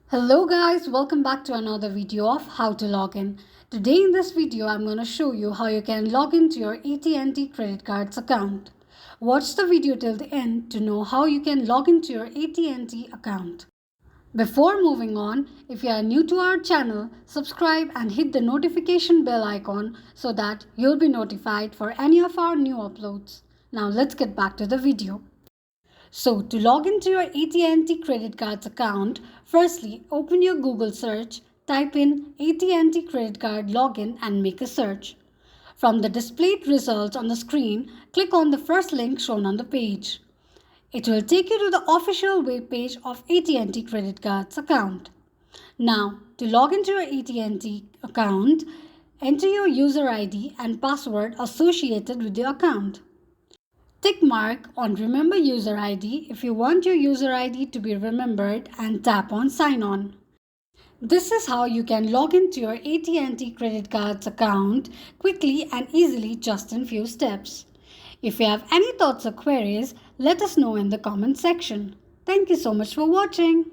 Hello guys, welcome back to another video of how to log in. Today in this video I'm going to show you how you can log into your At&t credit cards account. Watch the video till the end to know how you can log into your At&t account. Before moving on, if you are new to our channel, subscribe and hit the notification bell icon so that you'll be notified for any of our new uploads. Now let's get back to the video. So to log into your At&t credit cards account, firstly open your Google search, type in At&t credit card login and make a search. From the displayed results on the screen, click on the first link shown on the page. It will take you to the official web page of At&t credit cards account. Now, to log into your At&t account, enter your user ID and password associated with the account. Tick mark on Remember User ID if you want your user ID to be remembered and tap on Sign On. This is how you can log into your At&t credit cards account quickly and easily just in few steps. If you have any thoughts or queries, let us know in the comment section. Thank you so much for watching.